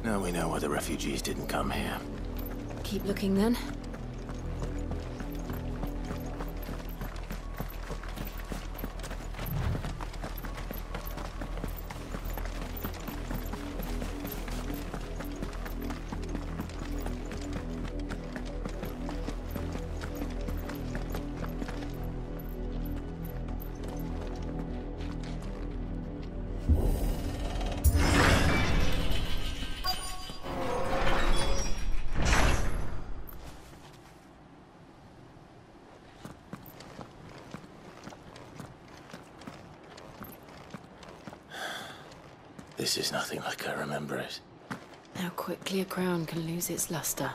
Now we know why the refugees didn't come here. Keep looking then. This is nothing like I remember it. How quickly a crown can lose its luster.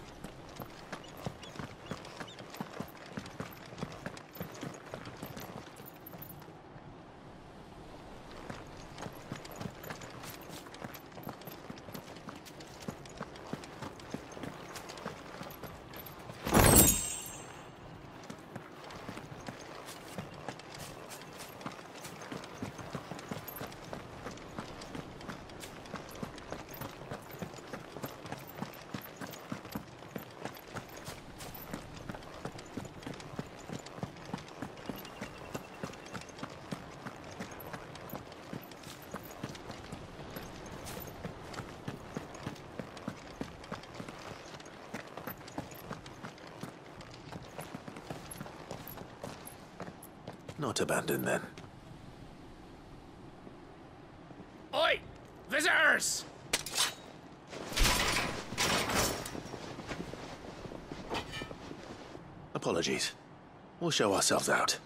Not abandoned then. Oi! Visitors! Apologies. We'll show ourselves out.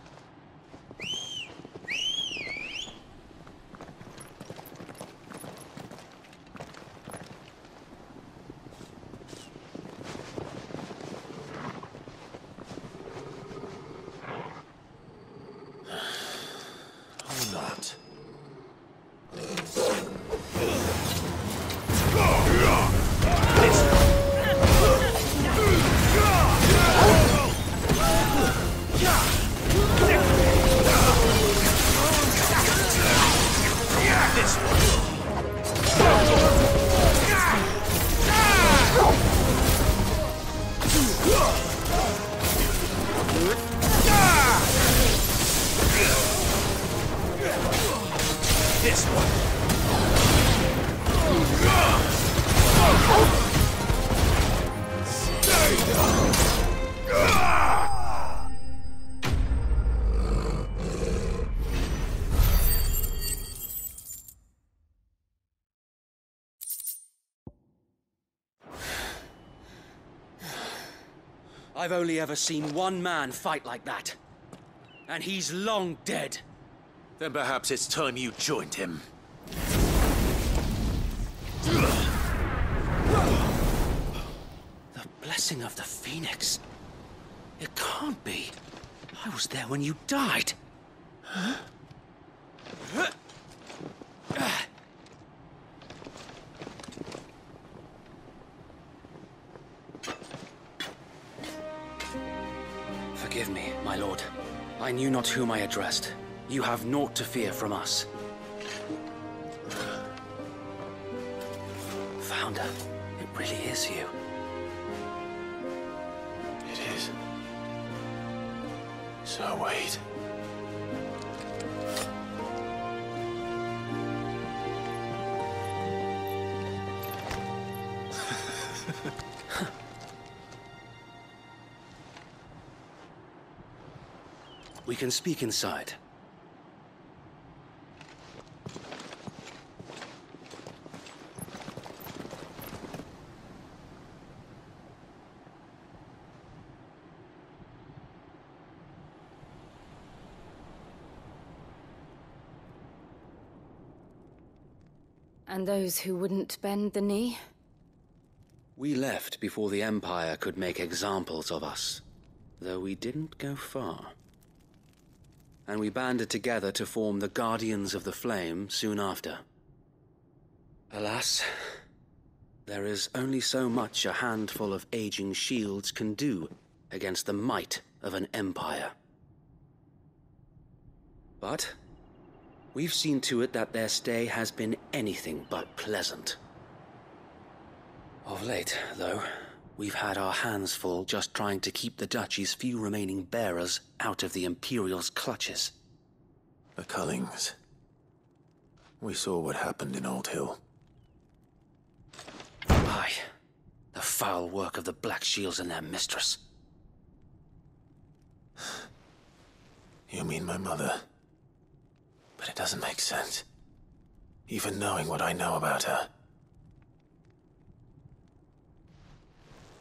I've only ever seen one man fight like that. And he's long dead. Then perhaps it's time you joined him. The blessing of the Phoenix. It can't be. I was there when you died. Huh? Forgive me, my lord. I knew not whom I addressed. You have naught to fear from us. Founder, it really is you. It is. So wait. We can speak inside. And those who wouldn't bend the knee? We left before the Empire could make examples of us, though we didn't go far. And we banded together to form the Guardians of the Flame soon after. Alas, there is only so much a handful of aging shields can do against the might of an empire. But we've seen to it that their stay has been anything but pleasant. Of late, though, we've had our hands full just trying to keep the Duchy's few remaining bearers out of the Imperial's clutches. The Cullings. We saw what happened in Old Hill. Aye. The foul work of the Black Shields and their mistress. You mean my mother? But it doesn't make sense. Even knowing what I know about her.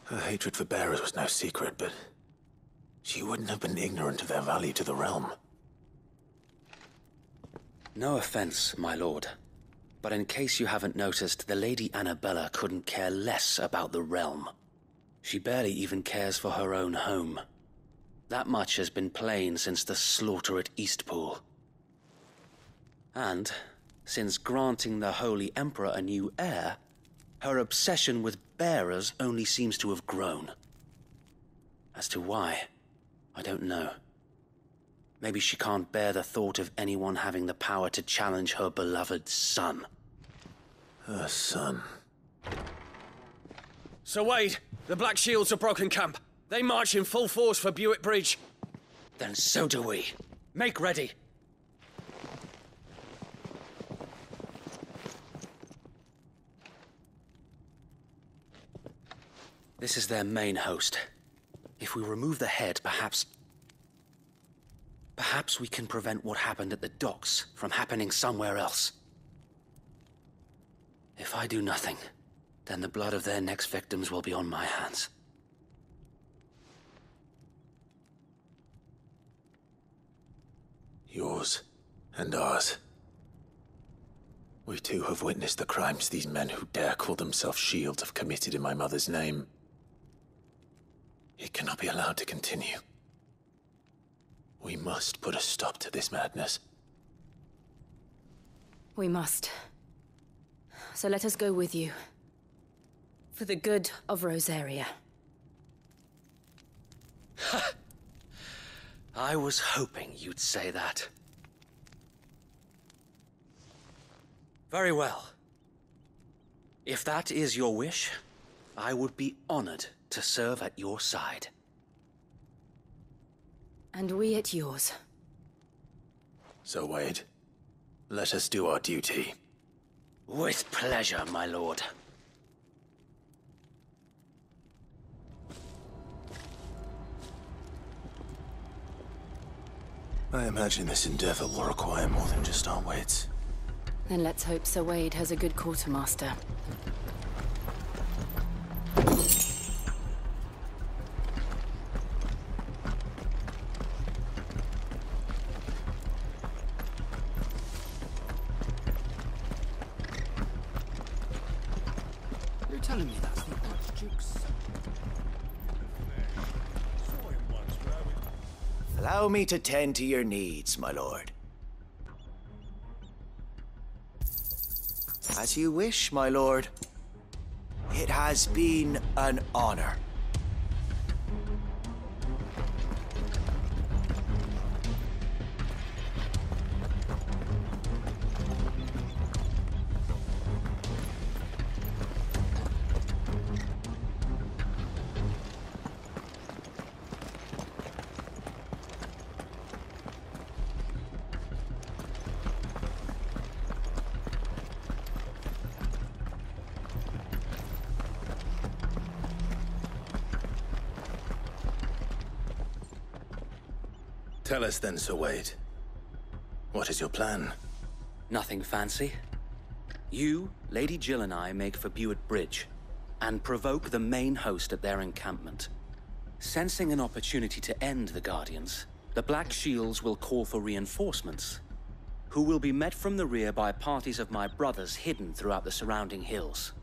Her hatred for bearers was no secret, but she wouldn't have been ignorant of their value to the realm. No offense, my lord. But in case you haven't noticed, the Lady Annabella couldn't care less about the realm. She barely even cares for her own home. That much has been plain since the slaughter at Eastpool. And, since granting the Holy Emperor a new heir, her obsession with bearers only seems to have grown. As to why, I don't know. Maybe she can't bear the thought of anyone having the power to challenge her beloved son. Her son. Sir Wade, the Black Shields have broken camp. They march in full force for Buick Bridge. Then so do we. Make ready. This is their main host. If we remove the head, perhaps we can prevent what happened at the docks from happening somewhere else. If I do nothing, then the blood of their next victims will be on my hands. Yours and ours. We too have witnessed the crimes these men who dare call themselves shields have committed in my mother's name. It cannot be allowed to continue. We must put a stop to this madness. We must. So let us go with you. For the good of Rosaria. I was hoping you'd say that. Very well. If that is your wish, I would be honored to serve at your side. And we at yours. So, Wade, let us do our duty. With pleasure, my lord. I imagine this endeavor will require more than just our wits. Then let's hope Sir Wade has a good quartermaster. You're telling me that's the Archduke's son? Allow me to tend to your needs, my lord. As you wish, my lord. It has been an honor. Tell us then, Sir Wade. What is your plan? Nothing fancy. You, Lady Jill and I make for Buick Bridge, and provoke the main host at their encampment. Sensing an opportunity to end the Guardians, the Black Shields will call for reinforcements, who will be met from the rear by parties of my brothers hidden throughout the surrounding hills.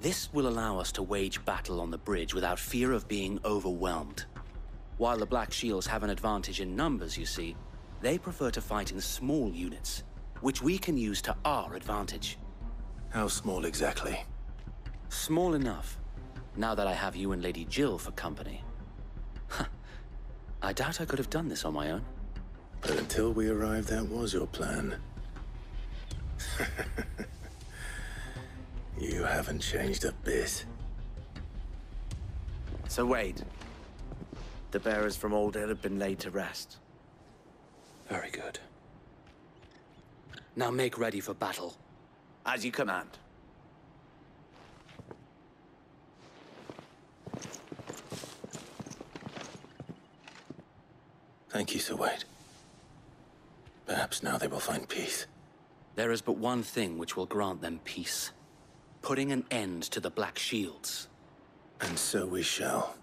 This will allow us to wage battle on the bridge without fear of being overwhelmed. While the Black Shields have an advantage in numbers, you see, they prefer to fight in small units, which we can use to our advantage. How small exactly? Small enough, now that I have you and Lady Jill for company. I doubt I could have done this on my own. But until we arrived, that was your plan. You haven't changed a bit. So wait. The bearers from Old Hill have been laid to rest. Very good. Now make ready for battle. As you command. Thank you, Sir Wade. Perhaps now they will find peace. There is but one thing which will grant them peace. Putting an end to the Black Shields. And so we shall.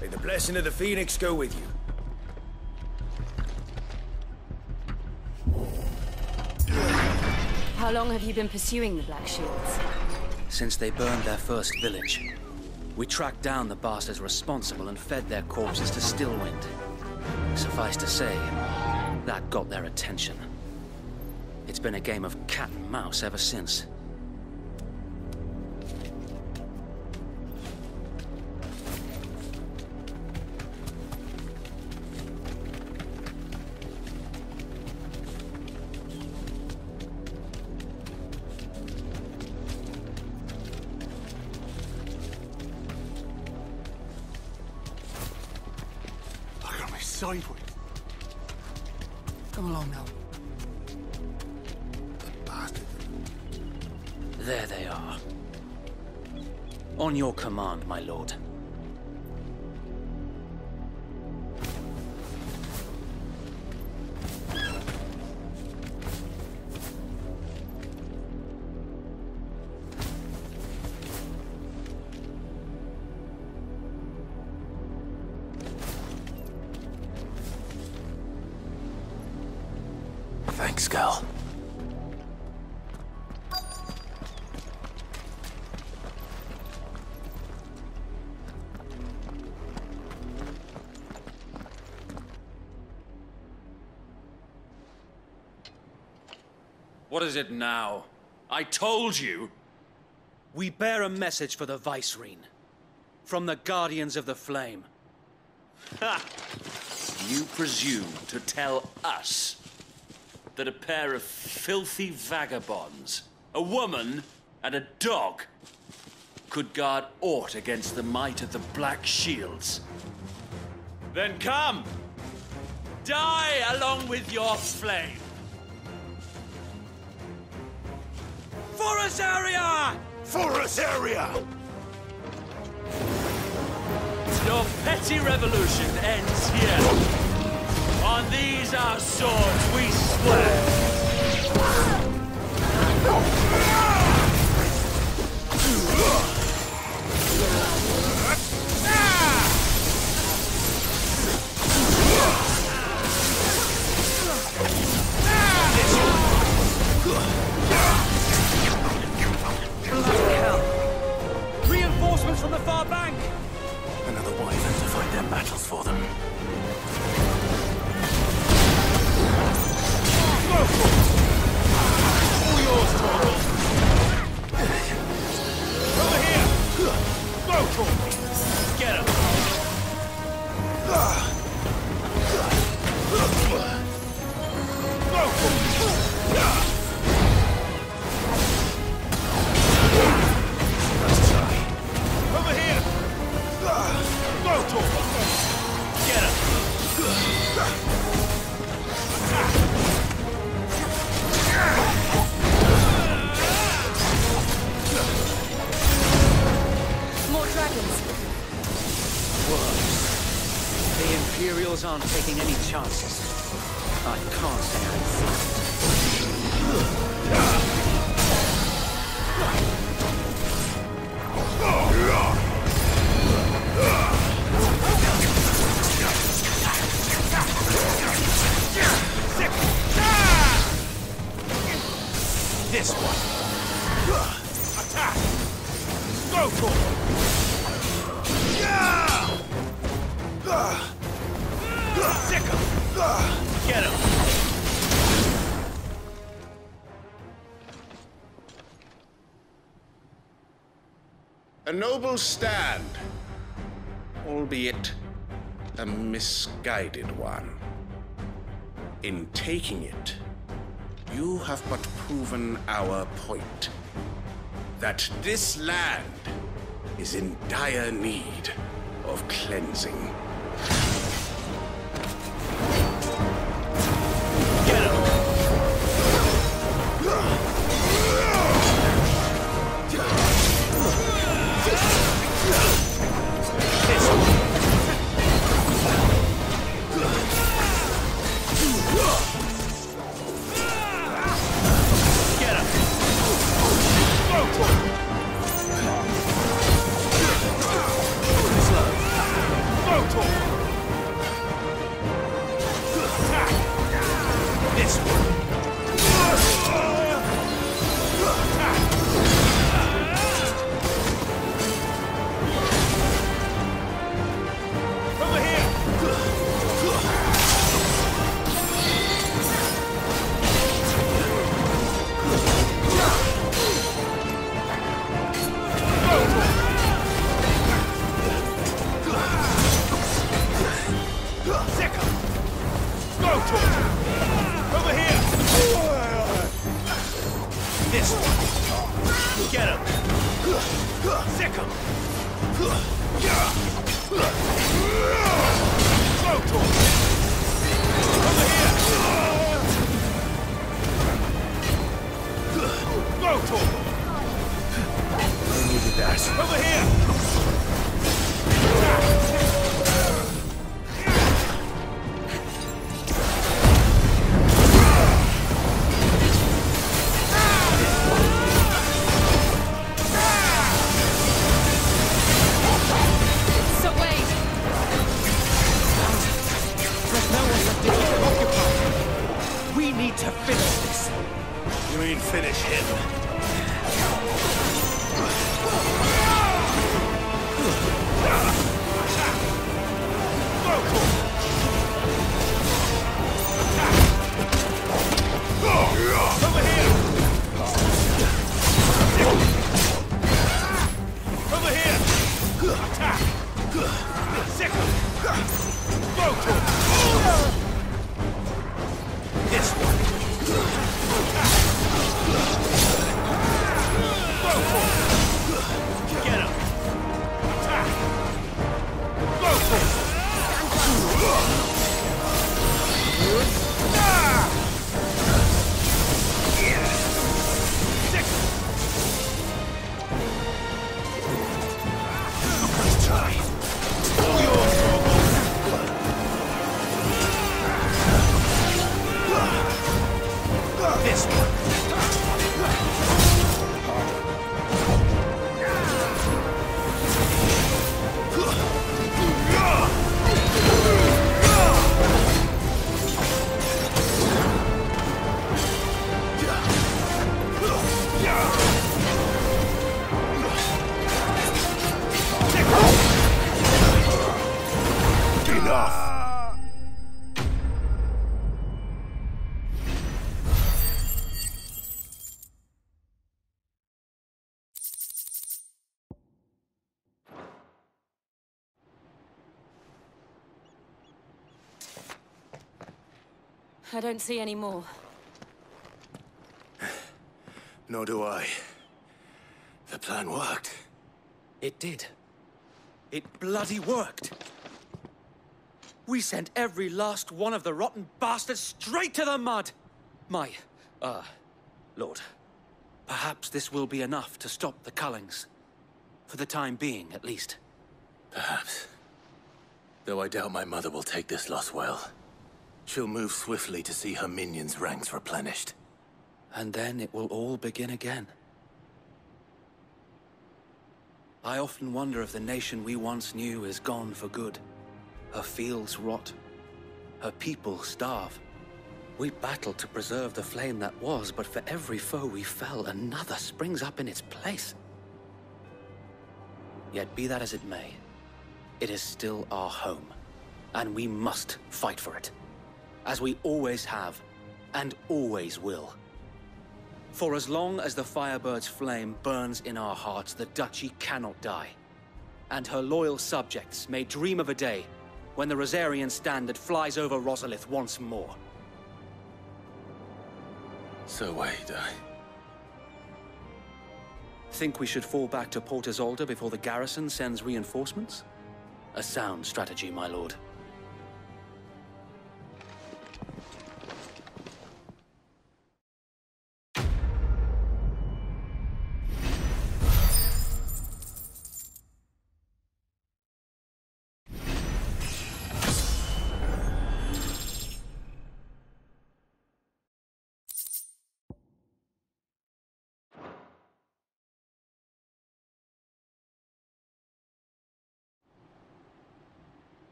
May the blessing of the Phoenix go with you. How long have you been pursuing the Black Shields? Since they burned their first village, we tracked down the bastards responsible and fed their corpses to Stillwind. Suffice to say, that got their attention. It's been a game of cat and mouse ever since. Sideways. Come along now. There they are. On your command, my lord. Thanks, Gal. What is it now? I told you! We bear a message for the Vicereine. From the Guardians of the Flame. Ha! You presume to tell us that a pair of filthy vagabonds, a woman and a dog, could guard aught against the might of the Black Shields? Then come! Die along with your flame! For Azaria! For Azaria! Your petty revolution ends here. On these our swords we swear. Bloody hell! Reinforcements from the far bank! Another wyvern to fight their battles for them. All yours, Torgal! Over here! Go, Torgal! Get him! Go, Torgal! Let's try. Over here! Go, Torgal! Get him! More dragons. The Imperials aren't taking any chances. I can't say I'm flattered. This one. Attack! Go for it! A noble stand, albeit a misguided one. In taking it, you have but proven our point. That this land is in dire need of cleansing. I don't see any more. Nor do I. The plan worked. It did. It bloody worked. We sent every last one of the rotten bastards straight to the mud! Lord. Perhaps this will be enough to stop the Cullings. For the time being, at least. Perhaps. Though I doubt my mother will take this loss well. She'll move swiftly to see her minions' ranks replenished. And then it will all begin again. I often wonder if the nation we once knew is gone for good. Her fields rot. Her people starve. We battled to preserve the flame that was, but for every foe we fell, another springs up in its place. Yet be that as it may, it is still our home, and we must fight for it. As we always have, and always will. For as long as the Firebird's flame burns in our hearts, the Duchy cannot die. And her loyal subjects may dream of a day when the Rosarian standard flies over Rosalith once more. So wait, Think we should fall back to Port Isolde before the garrison sends reinforcements? A sound strategy, my lord.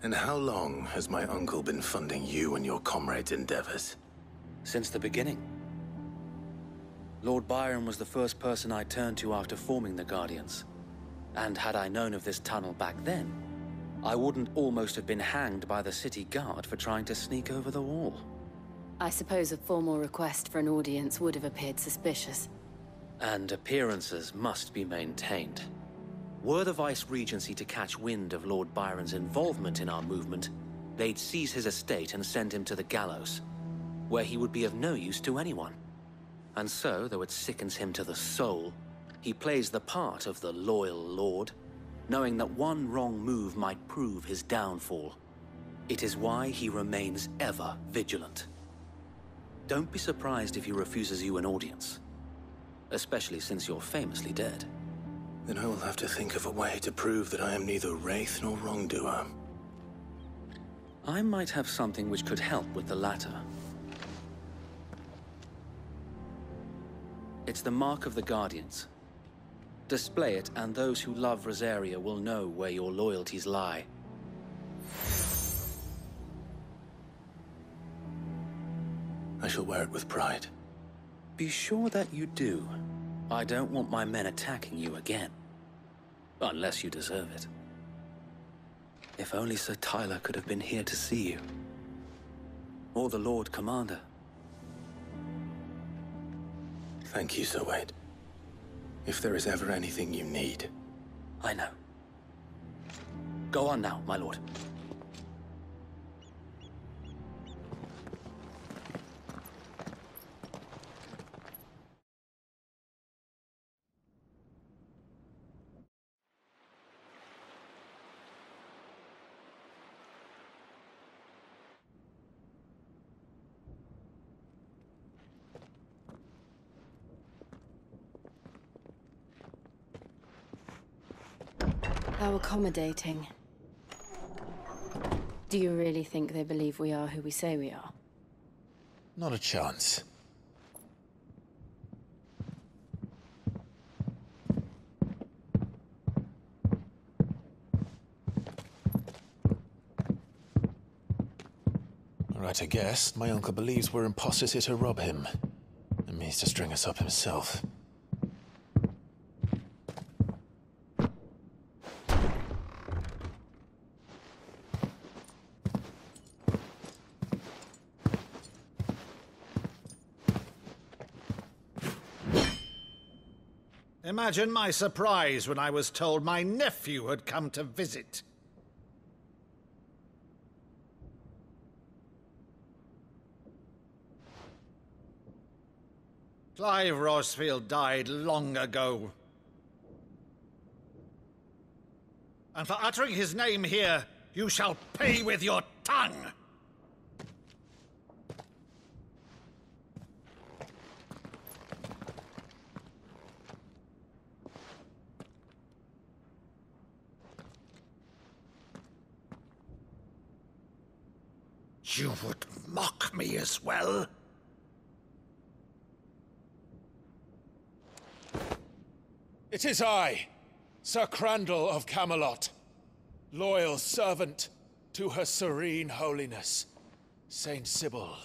And how long has my uncle been funding you and your comrades' endeavors? Since the beginning. Lord Byron was the first person I turned to after forming the Guardians. And had I known of this tunnel back then, I wouldn't almost have been hanged by the city guard for trying to sneak over the wall. I suppose a formal request for an audience would have appeared suspicious. And appearances must be maintained. Were the Vice-Regency to catch wind of Lord Byron's involvement in our movement, they'd seize his estate and send him to the gallows, where he would be of no use to anyone. And so, though it sickens him to the soul, he plays the part of the loyal lord, knowing that one wrong move might prove his downfall. It is why he remains ever vigilant. Don't be surprised if he refuses you an audience, especially since you're famously dead. Then I will have to think of a way to prove that I am neither wraith nor wrongdoer. I might have something which could help with the latter. It's the mark of the Guardians. Display it, and those who love Rosaria will know where your loyalties lie. I shall wear it with pride. Be sure that you do. I don't want my men attacking you again. Unless you deserve it. If only Sir Tyler could have been here to see you. Or the Lord Commander. Thank you, Sir Wade. If there is ever anything you need. I know. Go on now, my lord. How accommodating. Do you really think they believe we are who we say we are? Not a chance. Right, I guess. My uncle believes we're imposters here to rob him. And means to string us up himself. Imagine my surprise when I was told my nephew had come to visit. Clive Rosfield died long ago. And for uttering his name here, you shall pay with your tongue! You would mock me as well? It is I, Sir Crandall of Camelot, loyal servant to Her Serene Holiness, Saint Sybil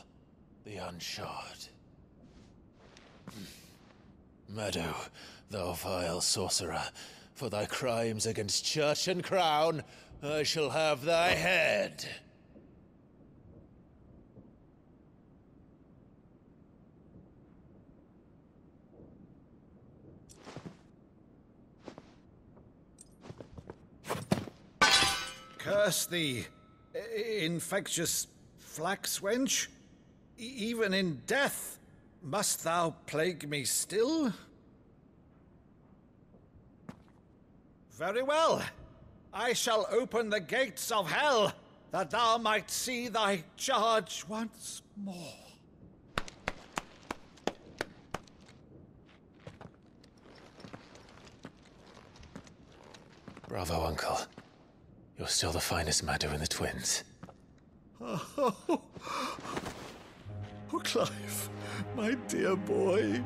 the Unshod. Meadow, thou vile sorcerer, For thy crimes against church and crown, I shall have thy head. Curse thee, infectious flax wench. Even in death, must thou plague me still? Very well. I shall open the gates of hell, that thou might see thy charge once more. Bravo, Uncle. You're still the finest Maddu in the twins. Oh, Clive, my dear boy,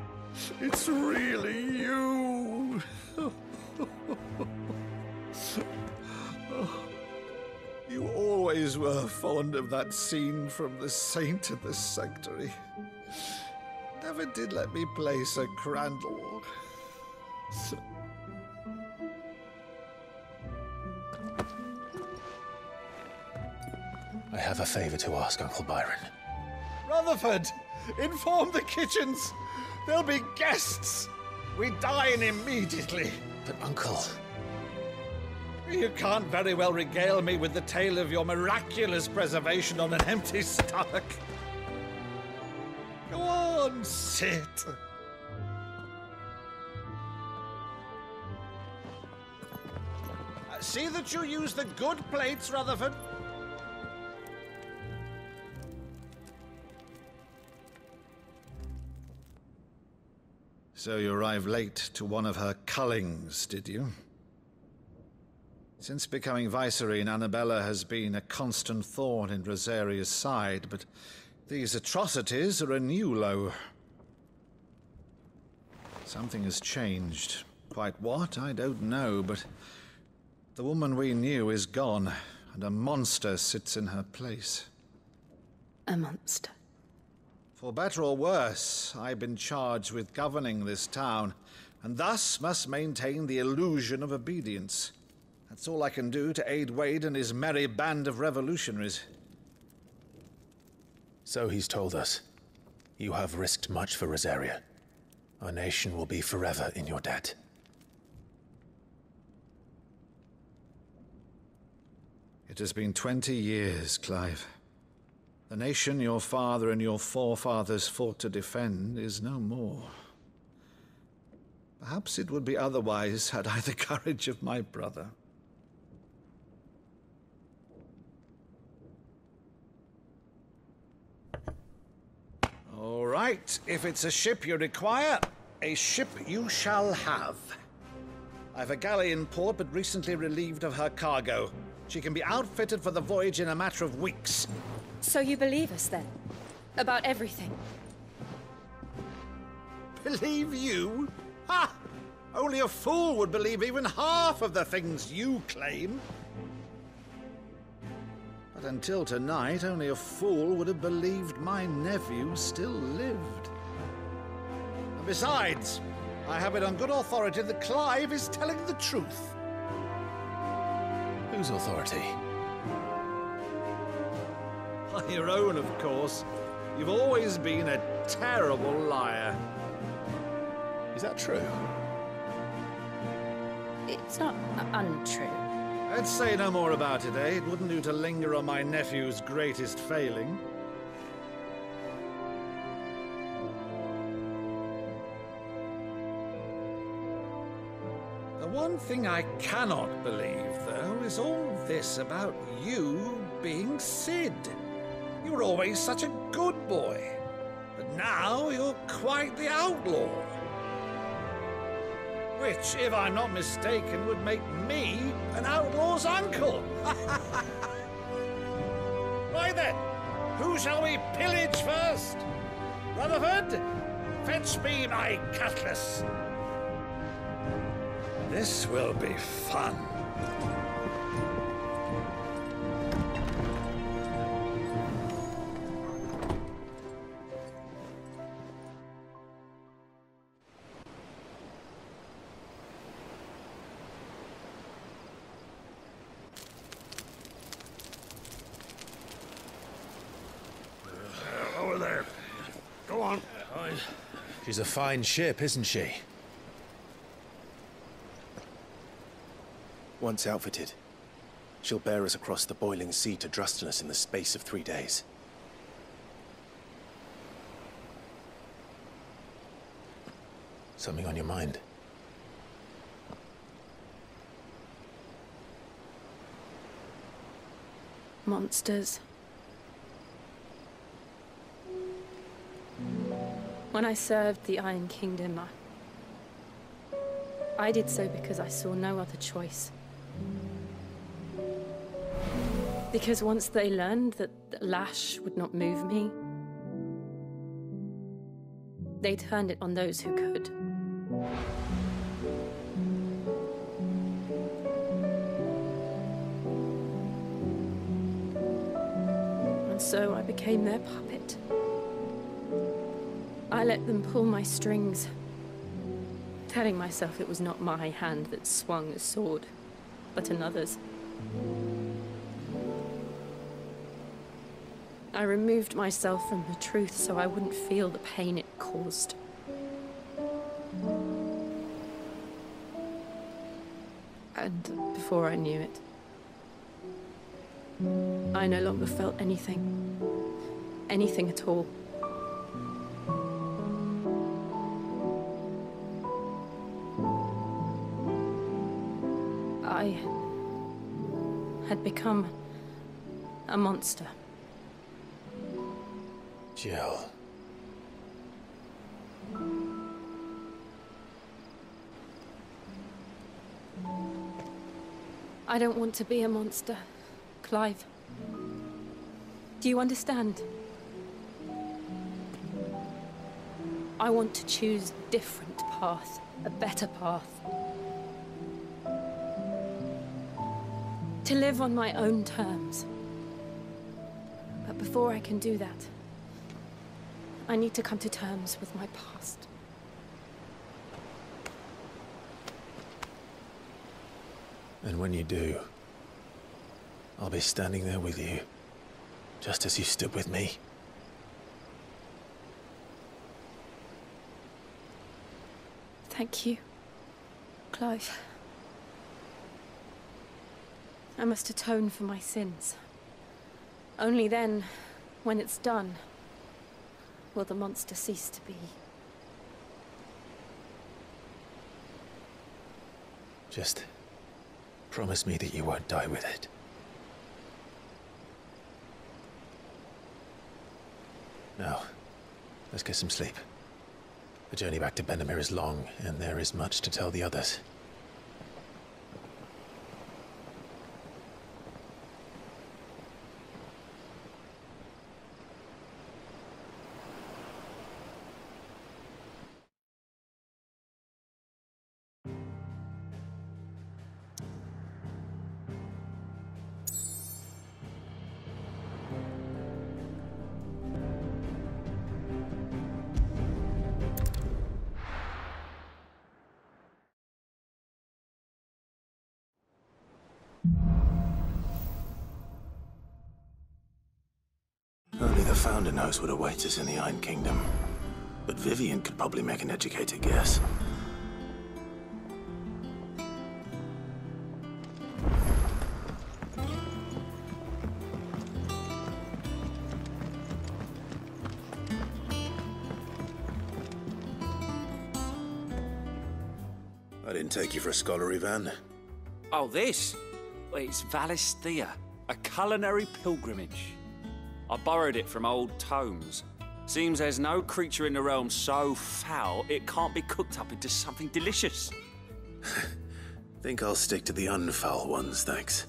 it's really you. You always were fond of that scene from The Saint in the Sanctuary. Never did let me play Sir Crandall. I have a favor to ask, Uncle Byron. Rutherford, inform the kitchens. There'll be guests. We dine immediately. But, Uncle... You can't very well regale me with the tale of your miraculous preservation on an empty stomach. Go on, sit. See that you use the good plates, Rutherford. So you arrived late to one of her cullings, did you? Since becoming Vicereine, Annabella has been a constant thorn in Rosaria's side, but these atrocities are a new low. Something has changed. Quite what, I don't know, but the woman we knew is gone, and a monster sits in her place. A monster? For better or worse, I've been charged with governing this town, and thus must maintain the illusion of obedience. That's all I can do to aid Wade and his merry band of revolutionaries. So he's told us. You have risked much for Rosaria. Our nation will be forever in your debt. It has been 20 years, Clive. The nation your father and your forefathers fought to defend is no more. Perhaps it would be otherwise had I the courage of my brother. All right, if it's a ship you require, a ship you shall have. I've a galley in port, but recently relieved of her cargo. She can be outfitted for the voyage in a matter of weeks. So you believe us, then? About everything? Believe you? Ha! Only a fool would believe even half of the things you claim. But until tonight, only a fool would have believed my nephew still lived. And besides, I have it on good authority that Clive is telling the truth. Whose authority? Your own, of course. You've always been a terrible liar. Is that true? It's not untrue. Let's say no more about it, eh? It wouldn't do to linger on my nephew's greatest failing. The one thing I cannot believe, though, is all this about you being Sid. You were always such a good boy, but now you're quite the outlaw. Which, if I'm not mistaken, would make me an outlaw's uncle. Right then, who shall we pillage first? Rutherford, fetch me my cutlass. This will be fun. She's a fine ship, isn't she? Once outfitted, she'll bear us across the boiling sea to Drustinus in the space of 3 days. Something on your mind? Monsters. When I served the Iron Kingdom, I did so because I saw no other choice. Because once they learned that the lash would not move me, they turned it on those who could. And so I became their puppet. I let them pull my strings, telling myself it was not my hand that swung a sword, but another's. I removed myself from the truth so I wouldn't feel the pain it caused. And before I knew it, I no longer felt anything. Anything at all. I had become a monster. Jill. I don't want to be a monster, Clive. Do you understand? I want to choose a different path, a better path. To live on my own terms. But before I can do that, I need to come to terms with my past. And when you do, I'll be standing there with you, just as you stood with me. Thank you, Clive. I must atone for my sins. Only then, when it's done, will the monster cease to be. Just promise me that you won't die with it. Now, let's get some sleep. The journey back to Benamir is long, and there is much to tell the others. Only the Founder knows what awaits us in the Iron Kingdom. But Vivian could probably make an educated guess. I didn't take you for a scholarly van. Oh, this? Well, it's Valisthea, a culinary pilgrimage. I borrowed it from old tomes. Seems there's no creature in the realm so foul it can't be cooked up into something delicious. Think I'll stick to the unfoul ones, thanks.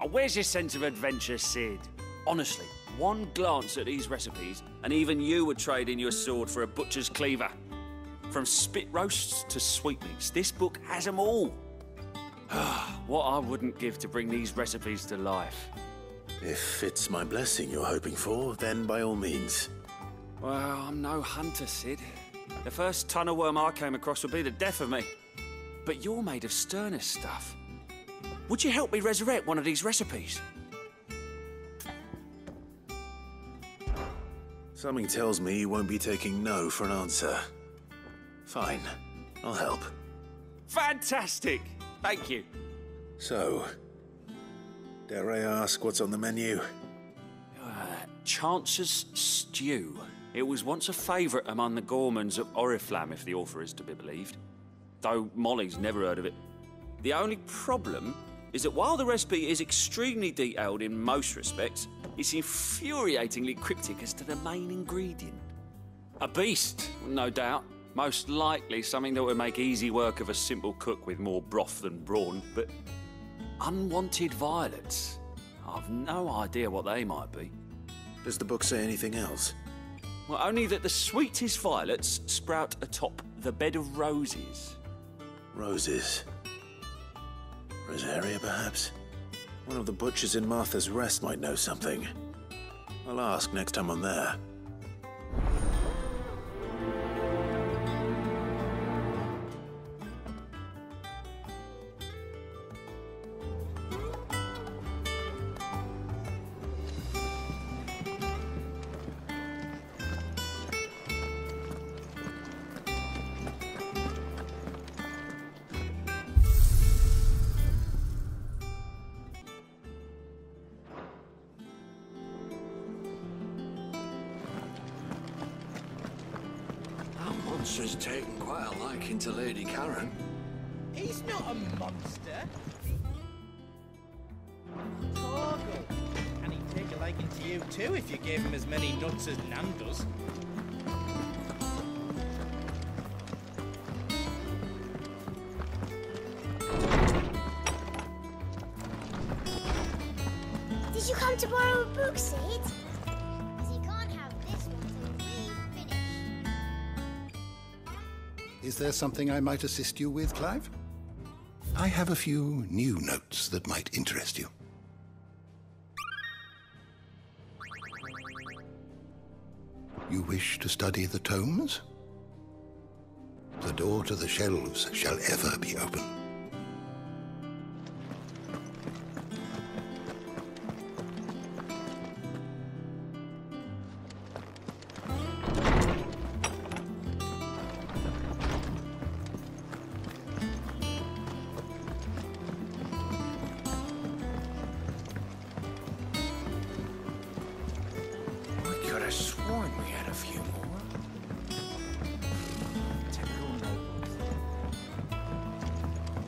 Oh, where's your sense of adventure, Sid? Honestly, one glance at these recipes, and even you would trade in your sword for a butcher's cleaver. From spit roasts to sweetmeats, this book has them all. What I wouldn't give to bring these recipes to life. If it's my blessing you're hoping for, then by all means. Well, I'm no hunter, Sid. The first tunnel worm I came across would be the death of me. But you're made of sterner stuff. Would you help me resurrect one of these recipes? Something tells me you won't be taking no for an answer. Fine. I'll help. Fantastic! Thank you. So, dare I ask what's on the menu? Chance's Stew. It was once a favourite among the gourmands of Oriflamme, if the author is to be believed. Though Molly's never heard of it. The only problem is that while the recipe is extremely detailed in most respects, it's infuriatingly cryptic as to the main ingredient. A beast, no doubt. Most likely something that would make easy work of a simple cook with more broth than brawn, but unwanted violets. I've no idea what they might be. Does the book say anything else? Well, only that the sweetest violets sprout atop the bed of roses. Roses. Rosaria, perhaps? One of the butchers in Martha's Rest might know something. I'll ask next time I'm there. Monster's taken quite a liking to Lady Karen. He's not a monster. Torgal. And he'd take a liking to you too if you gave him as many nuts as Nan does. Did you come to borrow a book, Sid? Because you can't have this one till we finish. Is there something I might assist you with, Clive? I have a few new notes that might interest you. You wish to study the tomes? The door to the shelves shall ever be open.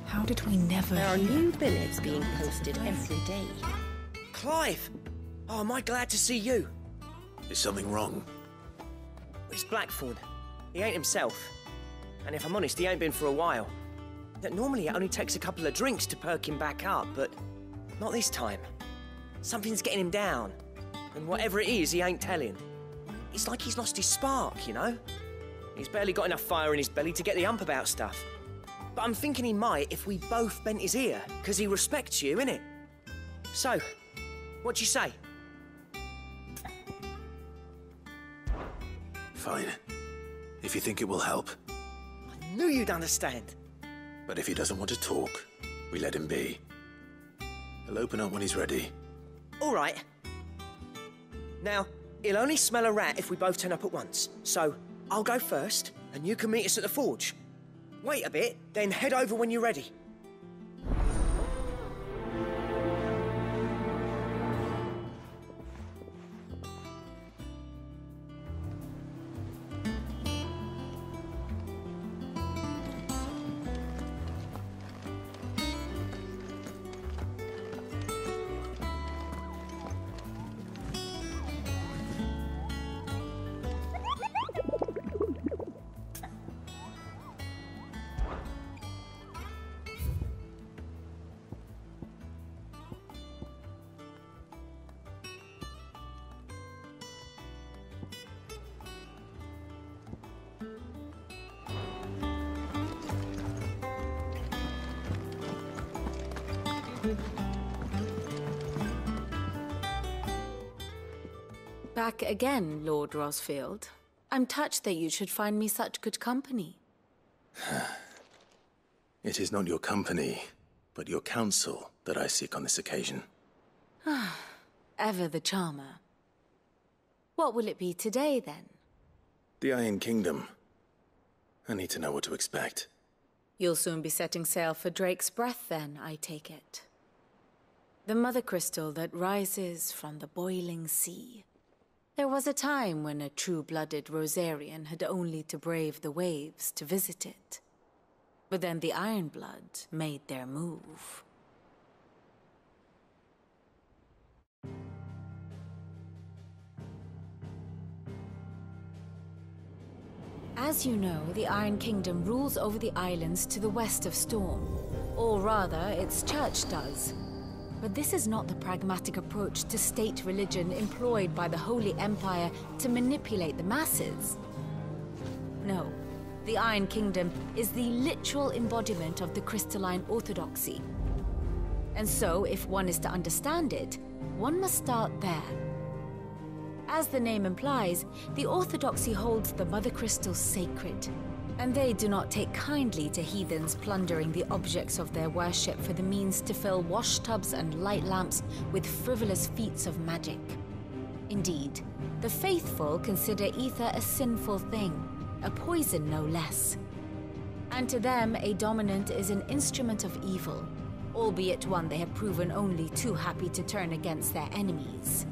How did we never... There are new billets being posted every day. Clive! Oh, am I glad to see you? Is something wrong? It's Blackthorn. He ain't himself. And if I'm honest, he ain't been for a while. Normally it only takes a couple of drinks to perk him back up, but not this time. Something's getting him down. And whatever it is, he ain't telling. It's like he's lost his spark, you know? He's barely got enough fire in his belly to get the ump about stuff. But I'm thinking he might if we both bent his ear, because he respects you, innit? So, what do you say? Fine. If you think it will help. I knew you'd understand. But if he doesn't want to talk, we let him be. He'll open up when he's ready. All right. Now, he'll only smell a rat if we both turn up at once. So, I'll go first, and you can meet us at the forge. Wait a bit, then head over when you're ready. Back again, Lord Rosfield. I'm touched that you should find me such good company. It is not your company, but your counsel that I seek on this occasion. Ever the charmer. What will it be today, then? The Iron Kingdom. I need to know what to expect. You'll soon be setting sail for Drake's Breath then, I take it. The mother crystal that rises from the boiling sea. There was a time when a true-blooded Rosarian had only to brave the waves to visit it. But then the Ironblood made their move. As you know, the Iron Kingdom rules over the islands to the west of Storm. Or rather, its church does. But this is not the pragmatic approach to state religion employed by the Holy Empire to manipulate the masses. No, the Iron Kingdom is the literal embodiment of the crystalline orthodoxy. And so, if one is to understand it, one must start there. As the name implies, the orthodoxy holds the mother crystals sacred, and they do not take kindly to heathens plundering the objects of their worship for the means to fill washtubs and light lamps with frivolous feats of magic. Indeed, the faithful consider ether a sinful thing, a poison no less. And to them, a dominant is an instrument of evil, albeit one they have proven only too happy to turn against their enemies.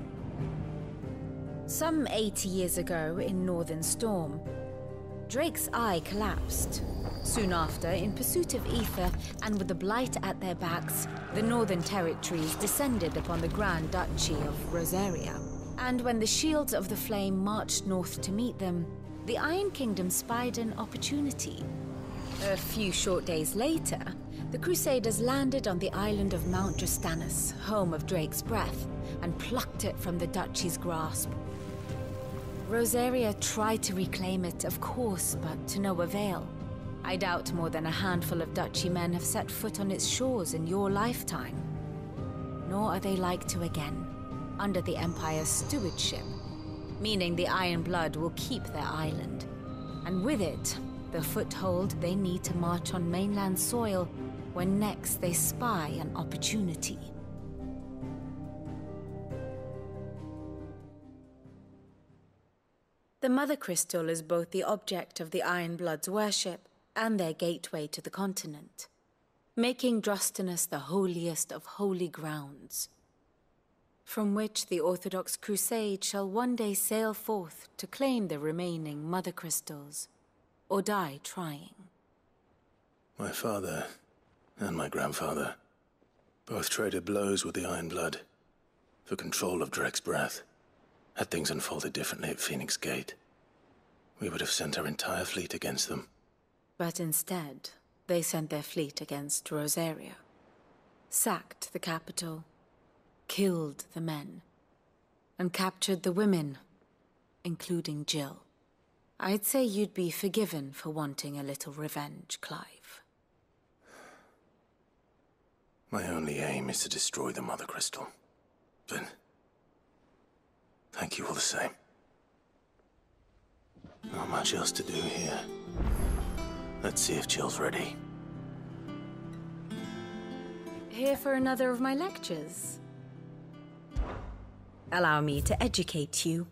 Some 80 years ago in Northern Storm, Drake's eye collapsed. Soon after, in pursuit of ether and with the Blight at their backs, the Northern Territories descended upon the Grand Duchy of Rosaria. And when the Shields of the Flame marched north to meet them, the Iron Kingdom spied an opportunity. A few short days later, the Crusaders landed on the island of Mount Drastanus, home of Drake's Breath, and plucked it from the Duchy's grasp. Rosaria tried to reclaim it, of course, but to no avail. I doubt more than a handful of Duchy men have set foot on its shores in your lifetime. Nor are they like to again, under the Empire's stewardship, meaning the Iron Blood will keep their island, and with it, the foothold they need to march on mainland soil when next they spy an opportunity. The Mother Crystal is both the object of the Iron Blood's worship and their gateway to the continent, making Drastanus the holiest of holy grounds, from which the Orthodox Crusade shall one day sail forth to claim the remaining Mother Crystals, or die trying. My father and my grandfather both traded blows with the Iron Blood for control of Drake's Breath. Had things unfolded differently at Phoenix Gate, we would have sent our entire fleet against them. But instead, they sent their fleet against Rosaria, sacked the capital, killed the men, and captured the women, including Jill. I'd say you'd be forgiven for wanting a little revenge, Clive. My only aim is to destroy the Mother Crystal. But thank you all the same. Not much else to do here. Let's see if Jill's ready. Here for another of my lectures? Allow me to educate you.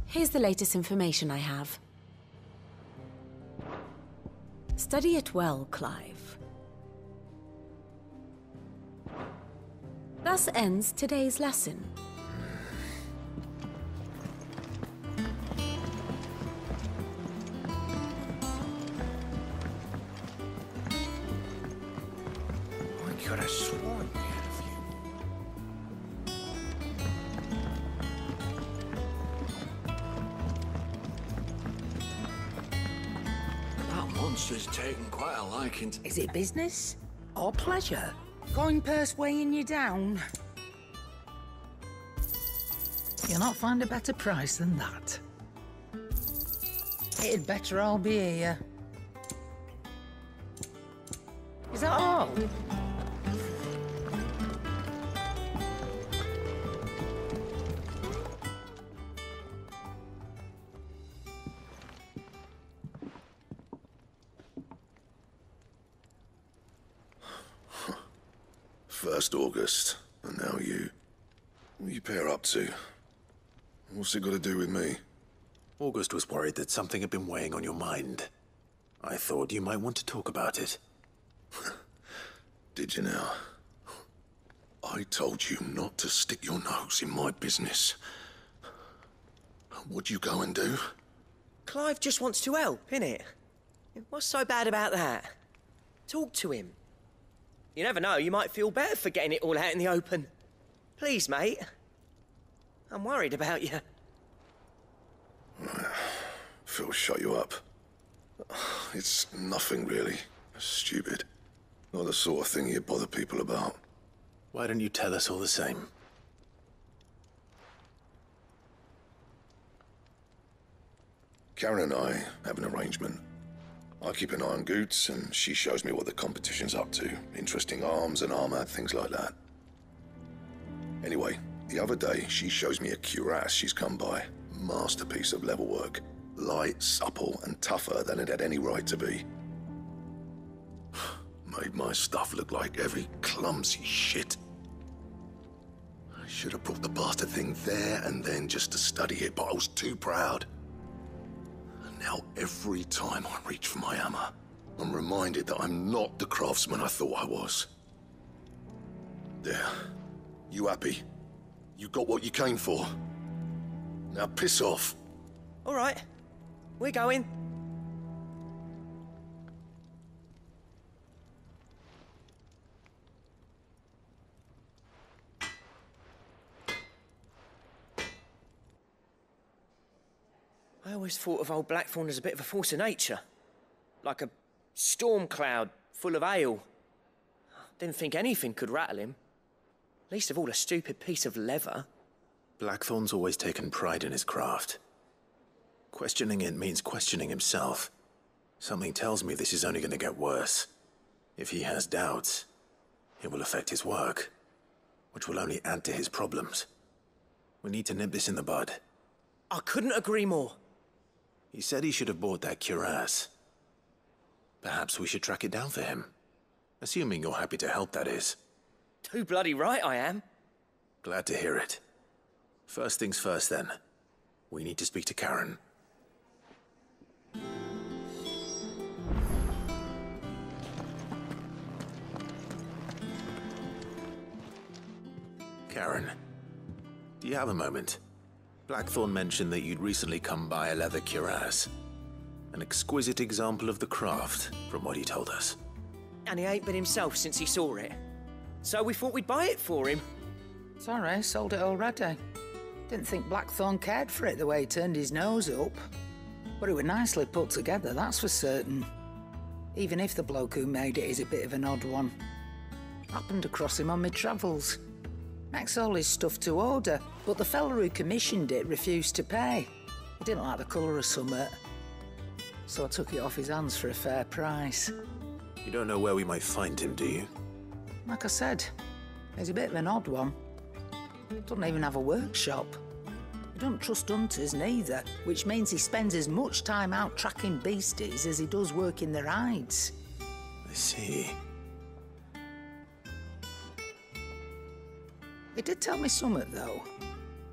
Here's the latest information I have. Study it well, Clive. Thus ends today's lesson. I could have sworn we had a few. That monster's taken quite a liking to... Is it business or pleasure? Coin purse weighing you down? You'll not find a better price than that. It'd better all be here. Is that all? First August, and now you. What are you pair up to? What's it got to do with me? August was worried that something had been weighing on your mind. I thought you might want to talk about it. Did you now? I told you not to stick your nose in my business. What'd you go and do? Clive just wants to help, innit? What's so bad about that? Talk to him. You never know, you might feel better for getting it all out in the open. Please, mate. I'm worried about you. Phil shut you up. It's nothing really. Stupid. Not the sort of thing you bother people about. Why don't you tell us all the same? Karen and I have an arrangement. I keep an eye on Goots, and she shows me what the competition's up to. Interesting arms and armor, things like that. Anyway, the other day, she shows me a cuirass she's come by. Masterpiece of level work. Light, supple, and tougher than it had any right to be. Made my stuff look like every clumsy shit. I should have brought the bastard thing there and then just to study it, but I was too proud. And now every time I reach for my hammer, I'm reminded that I'm not the craftsman I thought I was. There. You happy? You got what you came for. Now piss off. All right. We're going. I always thought of old Blackthorn as a bit of a force of nature. Like a storm cloud full of hail. Didn't think anything could rattle him. Least of all a stupid piece of leather. Blackthorn's always taken pride in his craft. Questioning it means questioning himself. Something tells me this is only going to get worse. If he has doubts, it will affect his work, which will only add to his problems. We need to nip this in the bud. I couldn't agree more. He said he should have bought that cuirass. Perhaps we should track it down for him. Assuming you're happy to help, that is. Too bloody right I am. Glad to hear it. First things first, then. We need to speak to Karen. Karen, do you have a moment? Blackthorn mentioned that you'd recently come by a leather cuirass. An exquisite example of the craft, from what he told us. And he ain't been himself since he saw it. So we thought we'd buy it for him. Sorry, sold it already. Didn't think Blackthorn cared for it the way he turned his nose up. But it was nicely put together, that's for certain. Even if the bloke who made it is a bit of an odd one. Happened across him on my travels. Makes all his stuff to order, but the fella who commissioned it refused to pay. He didn't like the colour of summit. So I took it off his hands for a fair price. You don't know where we might find him, do you? Like I said, he's a bit of an odd one. Doesn't even have a workshop. He doesn't trust hunters neither, which means he spends as much time out tracking beasties as he does working their hides. I see. He did tell me something, though.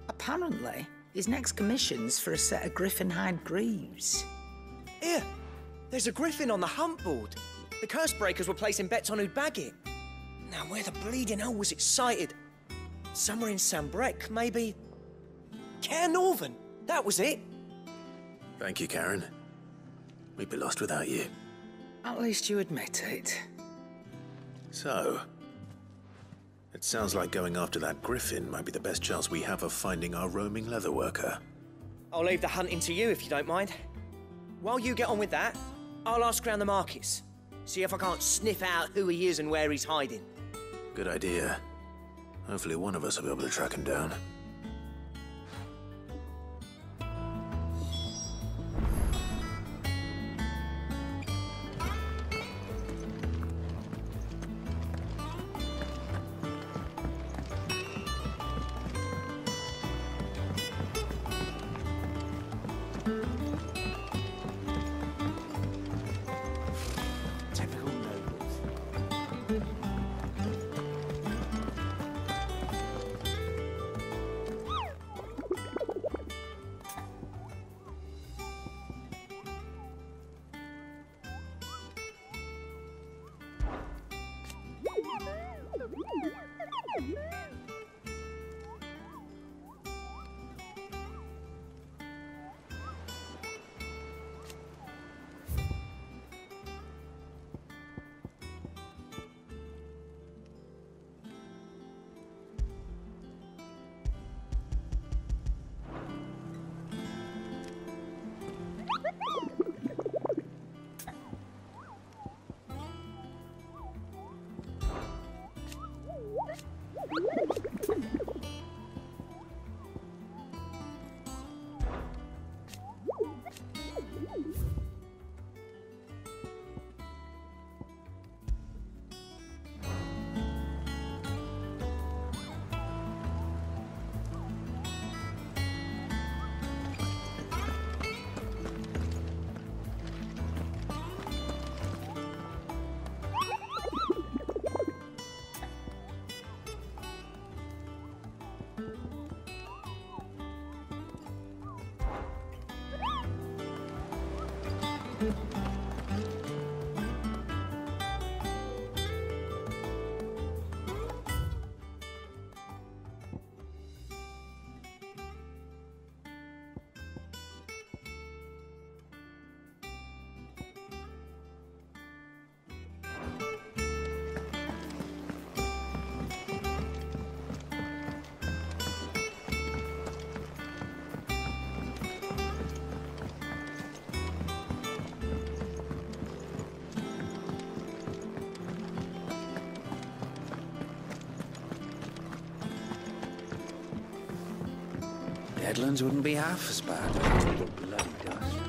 Apparently, his next commission's for a set of griffin hide greaves. Here, there's a griffin on the hunt board. The curse breakers were placing bets on who'd bag it. Now, where the bleeding hell was it sighted? Somewhere in Sambrec, maybe? Care Northern, that was it. Thank you, Karen. We'd be lost without you. At least you admit it. So, it sounds like going after that griffin might be the best chance we have of finding our roaming leatherworker. I'll leave the hunting to you if you don't mind. While you get on with that, I'll ask around the markets. See if I can't sniff out who he is and where he's hiding. Good idea. Hopefully one of us will be able to track him down. Headlands wouldn't be half as bad without all the bloody dust.